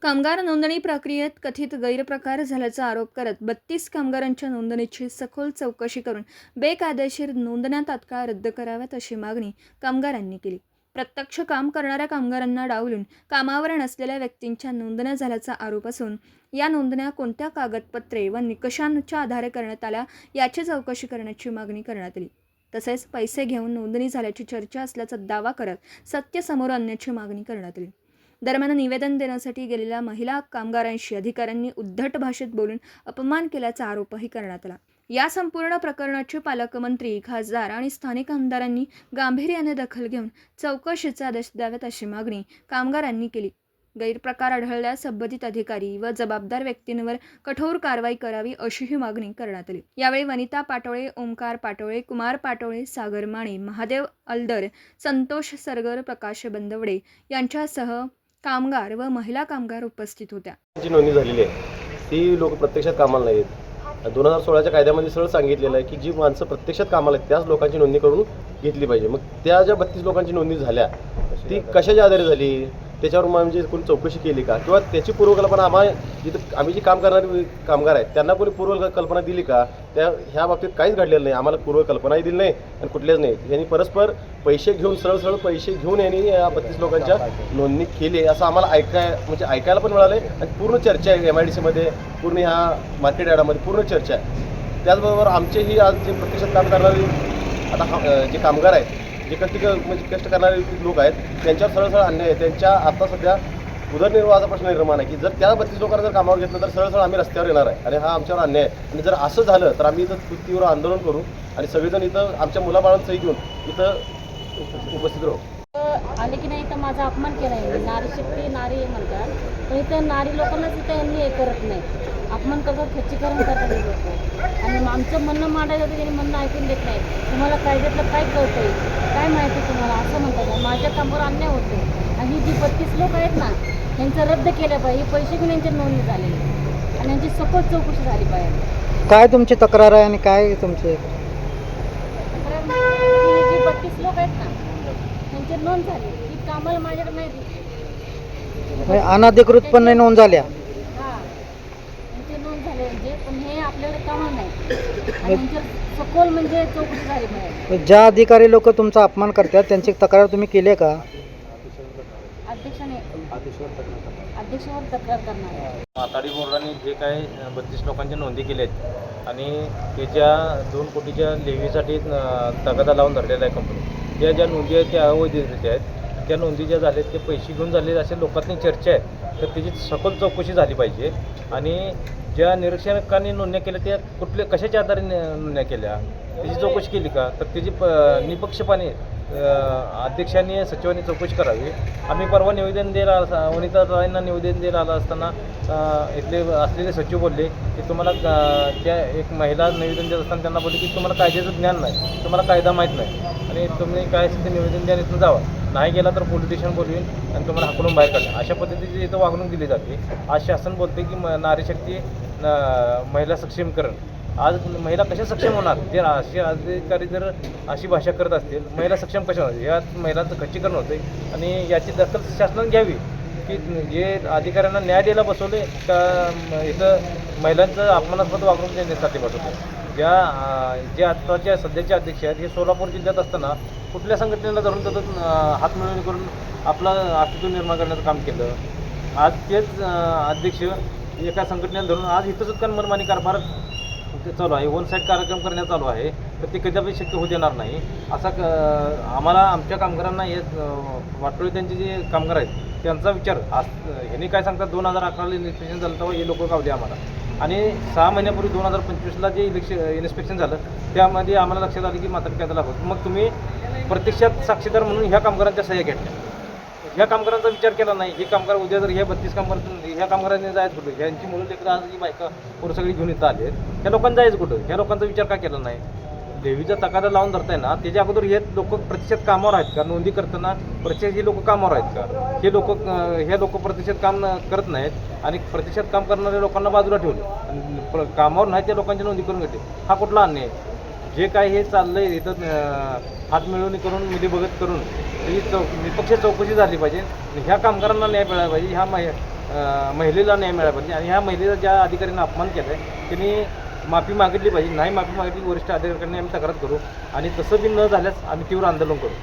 कामगार नोंदणी प्रक्रियेत कथित गैरप्रकार झाल्याचा आरोप करत 32 कामगारांच्या नोंदणीची सखोल चौकशी करून बेकायदेशीर नोंदण्या तात्काळ रद्द कराव्यात अशी मागणी कामगारांनी केली. प्रत्यक्ष काम करणाऱ्या कामगारांना डावलून कामावर नसलेल्या व्यक्तींच्या नोंदण्या झाल्याचा आरोप असून या नोंदण्या कोणत्या कागदपत्रे व निकषांच्या आधारे करण्यात आल्या याची चौकशी करण्याची मागणी करण्यात आली. तसेच पैसे घेऊन नोंदणी झाल्याची चर्चा असल्याचा दावा करत सत्य समोर आणण्याची मागणी करण्यात आली. दरम्यान निवेदन देण्यासाठी गेलेल्या महिला कामगारांशी अधिकाऱ्यांनी उद्धट भाषेत बोलून अपमान केल्याचा आरोपही करण्यात आला. या संपूर्ण प्रकरणाचे पालकमंत्री, खासदार आणि स्थानिक आमदारांनी गांभीर्याने दखल घेऊन चौकशीचे आदेश द्यावेत अशी मागणी कामगारांनी केली. गैरप्रकार आढळल्यास संबंधित अधिकारी व जबाबदार व्यक्तींवर कठोर कारवाई करावी अशीही मागणी करण्यात आली. यावेळी वनिता पाटोळे, ओमकार पाटोळे, कुमार पाटोळे, सागर माने, महादेव अलदर, संतोष सरगर, प्रकाश बंदवडे यांच्यासह कामगार व महिला कामगार उपस्थित होत्या. जी नोंदणी झालेली आहे ती लोक प्रत्यक्षात कामाला नाहीत. 2016च्या कायद्यामध्ये सरळ सांगितलेलं आहे की जी माणसं प्रत्यक्षात कामाला आहेत त्याच लोकांची नोंदणी करून घेतली पाहिजे. मग त्या ज्या 32 लोकांची नोंदणी झाल्या ती कशाच्या आधारे झाली, त्याच्यावर म्हणजे कोणी चौकशी केली का, किंवा त्याची पूर्वकल्पना आम्ही जी काम करणारे कामगार आहेत त्यांना कोणी पूर्वकल्पना दिली का, ह्या बाबतीत काहीच घडलेलं नाही. आम्हाला पूर्वकल्पनाही दिली नाही आणि कुठल्याच नाही. यांनी परस्पर पैसे घेऊन सरळ पैसे घेऊन यांनी या 32 लोकांच्या नोंदणी केली असं आम्हाला ऐकायला पण मिळालं आहे. आणि पूर्ण चर्चा आहे MIDCमध्ये, पूर्ण ह्या मार्केट यार्डामध्ये पूर्ण चर्चा आहे. त्याचबरोबर आमचेही आज जे प्रत्यक्षात काम करणारे आता जे कामगार आहेत, जे कष्ट करणारे लोक आहेत त्यांच्यावर सरळ अन्याय आहे. त्यांच्या आता सध्या उदरनिर्वाहाचा प्रश्न निर्माण आहे की जर त्या 32 लोकांना जर कामावर घेतलं तर सरळ आम्ही रस्त्यावर येणार आहे आणि हा आमच्यावर अन्याय आहे. आणि जर असं झालं तर आम्ही इथं तीव्र आंदोलन करू आणि सगळेजण इथं आमच्या मुलाबाळांसही घेऊन इथं उपस्थित राहू. आले की नाही तर माझा अपमान केला आहे. नारी शक्ती नारी म्हणतात, पण इथं नारी लोकांनाच इथं यांनी हे करत नाही, अपमान करतात, खच्चीकरण करतात लोक. आणि आमचं म्हणणं मांडायचं होतं त्यांनी म्हणणं ऐकून देत नाही. तुम्हाला कायद्यातलं काय कळतंय, काय माहिती तुम्हाला, असं म्हणतात. माझ्या कामावर अन्याय होतो आणि ही जी 32 लोक आहेत ना यांचं रद्द केलं पाहिजे. पैसे घेऊन यांची नोंदणी झालेली आणि यांची सखोल चौकशी झाली पाहिजे. काय तुमची तक्रार आहे आणि काय तुमचे ही जी 32 लोक आहेत ना त्यांची नोंद झाली, ही कामाला माझ्याकडे नाही दिली. अनधिकृतपणे नोंद झाल्या? हां, त्यांची नोंद झाली म्हणजे, पण हे आपल्याकडे कामं नाही आणि यांच्या सखोल म्हणजे चौकशी झाली पाहिजे. ज्या अधिकारी लोक तुमचा अपमान करतात त्यांची तक्रार तुम्ही केली आहे का? अध्यक्षावर तक्रार करणार आहे. माथाडी बोर्डाने जे काय 32 लोकांच्या नोंदी केल्या आहेत आणि त्याच्या 2 कोटीच्या लेव्हीसाठी तगादा लावून धरलेला आहे कंपनी. त्या ज्या नोंदी आहेत त्या अवैधरित्या आहेत. त्या नोंदी ज्या झाल्या ते पैसे घेऊन झाले असे लोकांनी चर्चा आहे. तर त्याची सखोल चौकशी झाली पाहिजे. आणि ज्या निरीक्षकांनी नोंदण्या केल्या त्या कशाच्या आधारे नोंदण्या केल्या त्याची चौकशी केली का, तर त्याची निपक्षपाने अध्यक्षांनी सचिवांनी चौकशी करावी. आम्ही परवा निवेदन द्यायला वनिता रायंना निवेदन द्यायला आलं असताना इथले असलेले सचिव बोलले की तुम्हाला त्या एक महिला निवेदन देत असताना त्यांना बोलले की तुम्हाला कायद्याचं ज्ञान नाही, तुम्हाला कायदा माहीत नाही आणि तुम्ही काय असेल ते निवेदन द्या, इथून जावा, नाही गेला तर पोलीस स्टेशन बोलवीन आणि तुम्हाला हाकलून बाहेर काढा. अशा पद्धतीची इथं वागणूक दिली जाते. आज शासन बोलते की नारी शक्ती महिला सक्षमीकरण. आज महिला कशा सक्षम होणार? जे असे अधिकारी जर अशी भाषा करत असतील, महिला सक्षम कशा होणार? यात महिलांचं खच्चीकरण होते आणि याची दखल शासनाने घ्यावी की जे अधिकाऱ्यांना न्याय द्यायला बसवले का इथं महिलांचं अपमानास्पद वागणूक देण्यासाठी बसवते. जे आत्ताच्या सध्याचे अध्यक्ष आहेत हे सोलापूर जिल्ह्यात असताना कुठल्या संघटनेला धरून त्यातून हात मिळवणी करून आपला अस्तित्व निर्माण करण्याचं काम केलं. आज तेच अध्यक्ष एका संघटनेला धरून आज इथं सुद्धा मनमानी कारभार चालू आहे, वन साईड कार्यक्रम करण्यात चालू आहे. तर ते कदापि शक्य होऊ देणार नाही. असा आम्हाला आमच्या कामगारांना हे वाटोळी त्यांचे जे कामगार आहेत त्यांचा विचार आज ह्यांनी काय सांगतात 2011ला इन्स्पेक्शन झालं तेव्हा हे लोक गावले आम्हाला आणि 6 महिन्यापूर्वी 2025ला जे इन्स्पेक्शन झालं त्यामध्ये आम्हाला लक्षात आलं की मात्र कायदा लागतो. मग तुम्ही प्रत्यक्षात साक्षीदार म्हणून ह्या कामगारांच्या सह्या घेतल्या, ह्या कामगारांचा विचार केला नाही. हे कामगार उद्या जर ह्या 32 कामगार ह्या कामगारांनी जायचं कुठं, ह्यांची मुलं लेकरं आज ही बायका पोरं सगळी घेऊन इथं आले आहेत, ह्या लोकांना जायचं कुठं? ह्या लोकांचा विचार का केला नाही? देवीचा तगादा लावून धरताय ना त्याच्या अगोदर हे लोक प्रत्यक्षात कामावर आहेत का? नोंदी करताना प्रत्यक्षात हे लोक कामावर आहेत का? हे लोक प्रत्यक्षात काम करत नाहीत आणि प्रत्यक्षात काम करणाऱ्या लोकांना बाजूला ठेवले, कामावर नाही त्या लोकांची नोंदी करून घेतली. हा कुठला अन्याय? जे काय हे चाललं आहे इथं हात मिळवणी करून मिलीभगत करून ही निपक्ष चौकशी झाली पाहिजे. ह्या कामगारांना न्याय मिळाला पाहिजे. महिलेला न्याय मिळाला पाहिजे आणि ह्या महिलेचा ज्या अधिकाऱ्यांना अपमान केला आहे त्यांनी माफी मागितली पाहिजे. नाही माफी मागितली वरिष्ठ अधिकाऱ्यांनी आम्ही तक्रार करू आणि तसं बी न झाल्यास आम्ही तीव्र आंदोलन करू.